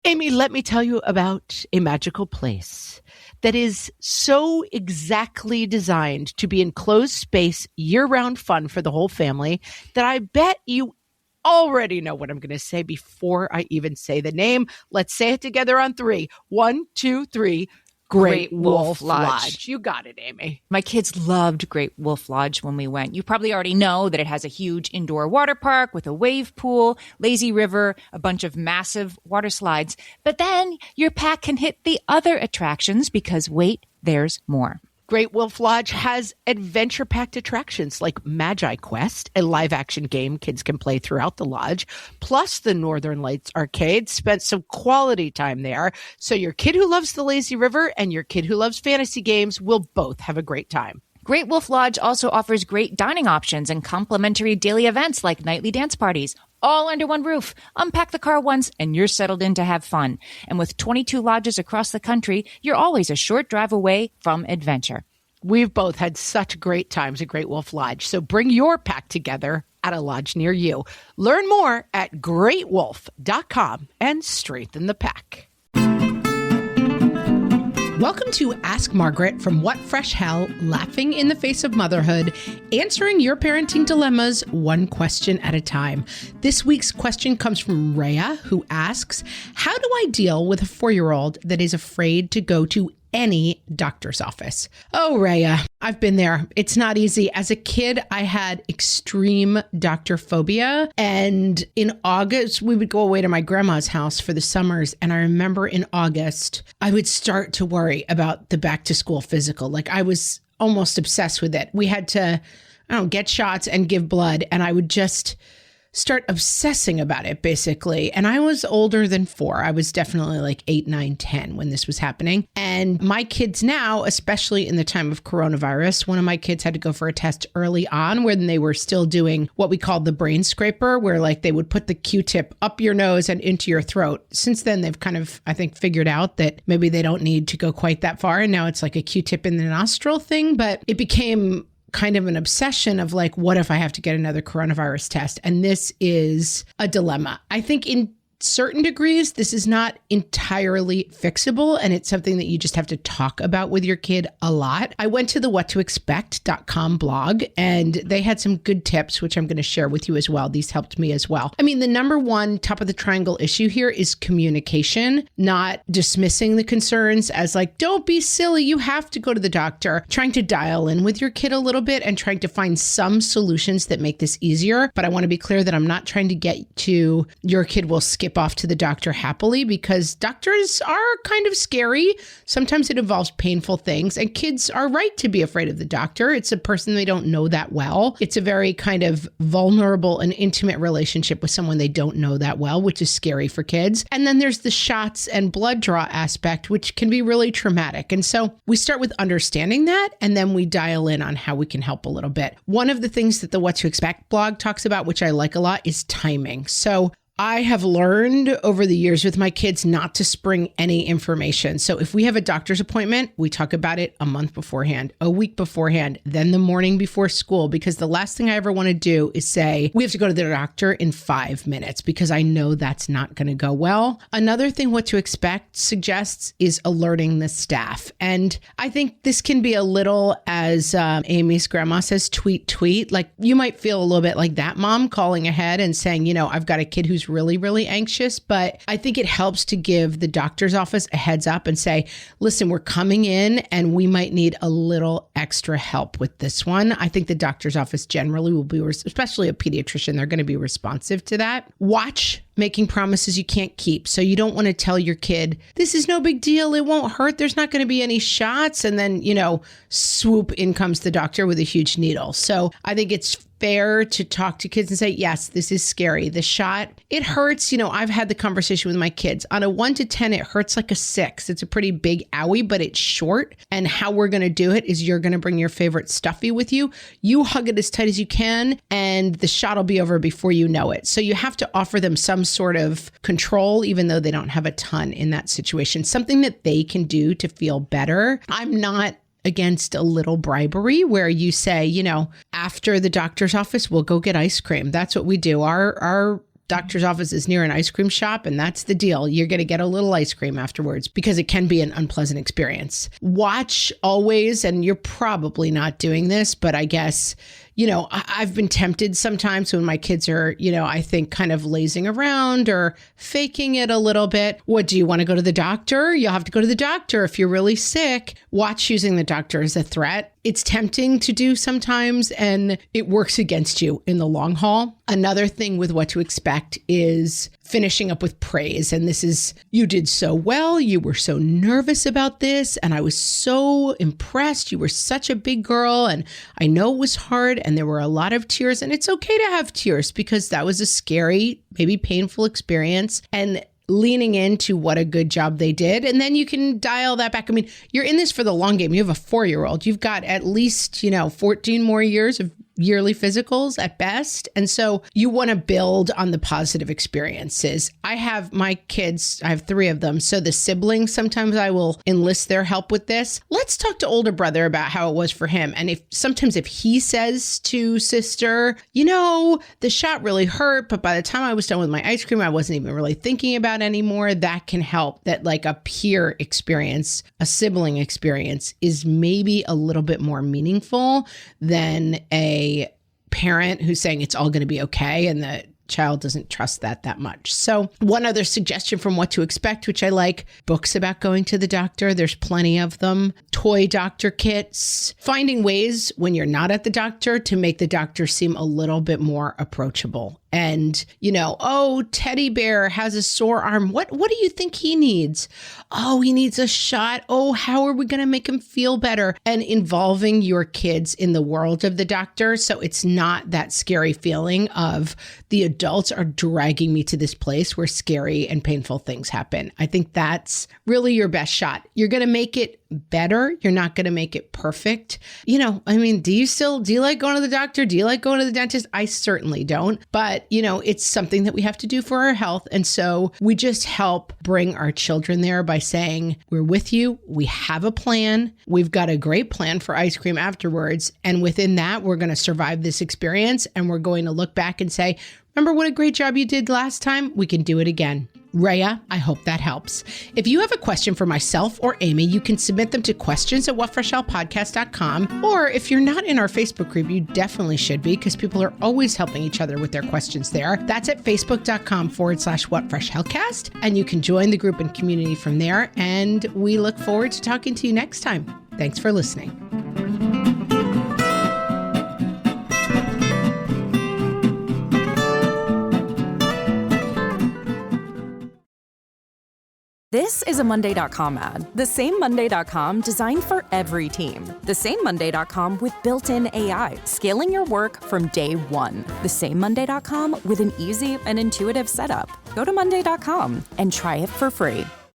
Amy, let me tell you about a magical place that is so exactly designed to be enclosed space, year-round fun for the whole family that I bet you already know what I'm going to say before I even say the name. Let's say it together on 3. 1, 2, 3. Great Wolf Lodge. You got it, Amy. My kids loved Great Wolf Lodge when we went. You probably already know that it has a huge indoor water park with a wave pool, lazy river, a bunch of massive water slides. But then your pack can hit the other attractions because wait, there's more. Great Wolf Lodge has adventure-packed attractions like Magi Quest, a live-action game kids can play throughout the lodge, plus the Northern Lights Arcade. Spent some quality time there, so your kid who loves the lazy river and your kid who loves fantasy games will both have a great time. Great Wolf Lodge also offers great dining options and complimentary daily events like nightly dance parties, all under one roof. Unpack the car once and you're settled in to have fun. And with 22 lodges across the country, you're always a short drive away from adventure. We've both had such great times at Great Wolf Lodge, so bring your pack together at a lodge near you. Learn more at greatwolf.com and strengthen the pack. Welcome to Ask Margaret from What Fresh Hell, laughing in the face of motherhood, answering your parenting dilemmas one question at a time. This week's question comes from Raya, who asks, how do I deal with a 4-year-old that is afraid to go to any doctor's office? Oh, Raya, I've been there. It's not easy. As a kid, I had extreme doctor phobia. And in August, we would go away to my grandma's house for the summers. And I remember in August, I would start to worry about the back to school physical. Like I was almost obsessed with it. We had to, get shots and give blood. And I would just start obsessing about it, basically. And I was older than 4. I was definitely like 8, 9, 10 when this was happening. And my kids now, especially in the time of coronavirus, one of my kids had to go for a test early on when they were still doing what we called the brain scraper, where like they would put the Q-tip up your nose and into your throat. Since then, they've kind of, I think, figured out that maybe they don't need to go quite that far. And now it's like a Q-tip in the nostril thing. But it became kind of an obsession of like, what if I have to get another coronavirus test? And this is a dilemma. I think in certain degrees, this is not entirely fixable, and it's something that you just have to talk about with your kid a lot. I went to the whattoexpect.com blog, and they had some good tips, which I'm going to share with you as well. These helped me as well. I mean, the number one top of the triangle issue here is communication, not dismissing the concerns as like, don't be silly, you have to go to the doctor. Trying to dial in with your kid a little bit and trying to find some solutions that make this easier. But I want to be clear that I'm not trying to get to your kid will skip off to the doctor happily, because doctors are kind of scary. Sometimes it involves painful things, and kids are right to be afraid of the doctor. It's a person they don't know that well. It's a very kind of vulnerable and intimate relationship with someone they don't know that well, which is scary for kids. And then there's the shots and blood draw aspect, which can be really traumatic. And so we start with understanding that, and then we dial in on how we can help a little bit. One of the things that the What to Expect blog talks about, which I like a lot, is timing. So I have learned over the years with my kids not to spring any information. So if we have a doctor's appointment, we talk about it a month beforehand, a week beforehand, then the morning before school, because the last thing I ever want to do is say, we have to go to the doctor in 5 minutes, because I know that's not going to go well. Another thing What to Expect suggests is alerting the staff. And I think this can be a little, as Amy's grandma says, tweet. Like you might feel a little bit like that mom calling ahead and saying, I've got a kid who's really, really anxious, but I think it helps to give the doctor's office a heads up and say, listen, we're coming in and we might need a little extra help with this one. I think the doctor's office generally will be, especially a pediatrician, they're going to be responsive to that. Watch making promises you can't keep. So you don't want to tell your kid, this is no big deal, it won't hurt, there's not going to be any shots. And then, swoop, in comes the doctor with a huge needle. So I think it's fair to talk to kids and say, yes, this is scary. The shot, it hurts. I've had the conversation with my kids. On a 1 to 10, it hurts like a 6. It's a pretty big owie, but it's short. And how we're going to do it is you're going to bring your favorite stuffy with you. You hug it as tight as you can, and the shot will be over before you know it. So you have to offer them some sort of control, even though they don't have a ton in that situation, something that they can do to feel better. I'm not against a little bribery where you say, after the doctor's office, we'll go get ice cream. That's what we do. Our doctor's office is near an ice cream shop, and that's the deal. You're going to get a little ice cream afterwards because it can be an unpleasant experience. Watch always, and you're probably not doing this, but I guess, I've been tempted sometimes when my kids are, I think kind of lazing around or faking it a little bit. What, do you want to go to the doctor? You'll have to go to the doctor if you're really sick. Watch using the doctor as a threat. It's tempting to do sometimes, and it works against you in the long haul. Another thing with what to expect is finishing up with praise. And this is, you did so well. You were so nervous about this. And I was so impressed. You were such a big girl. And I know it was hard and there were a lot of tears. And it's okay to have tears because that was a scary, maybe painful experience. And leaning into what a good job they did. And then you can dial that back. I mean, you're in this for the long game. You have a 4-year-old. You've got at least, 14 more years of yearly physicals at best. And so you want to build on the positive experiences. I have my kids, I have 3 of them. So the siblings, sometimes I will enlist their help with this. Let's talk to older brother about how it was for him. And if he says to sister, the shot really hurt, but by the time I was done with my ice cream, I wasn't even really thinking about it anymore. That can help. That like a peer experience, a sibling experience is maybe a little bit more meaningful than a parent who's saying it's all going to be okay and the child doesn't trust that much. So one other suggestion from what to expect, which I like, books about going to the doctor. There's plenty of them. Toy doctor kits. Finding ways when you're not at the doctor to make the doctor seem a little bit more approachable. And, teddy bear has a sore arm. What do you think he needs? Oh, he needs a shot. Oh, how are we going to make him feel better? And involving your kids in the world of the doctor. So it's not that scary feeling of the adults are dragging me to this place where scary and painful things happen. I think that's really your best shot. You're going to make it better. You're not going to make it perfect. Do you like going to the doctor? Do you like going to the dentist? I certainly don't. But, it's something that we have to do for our health. And so we just help bring our children there by saying, we're with you. We have a plan. We've got a great plan for ice cream afterwards. And within that, we're going to survive this experience. And we're going to look back and say, remember what a great job you did last time? We can do it again. Raya, I hope that helps. If you have a question for myself or Amy, you can submit them to questions@whatfreshhellpodcast.com. Or if you're not in our Facebook group, you definitely should be because people are always helping each other with their questions there. That's at facebook.com/whatfreshhellcast. And you can join the group and community from there. And we look forward to talking to you next time. Thanks for listening. This is a Monday.com ad. The same Monday.com designed for every team. The same Monday.com with built-in AI, scaling your work from day one. The same Monday.com with an easy and intuitive setup. Go to Monday.com and try it for free.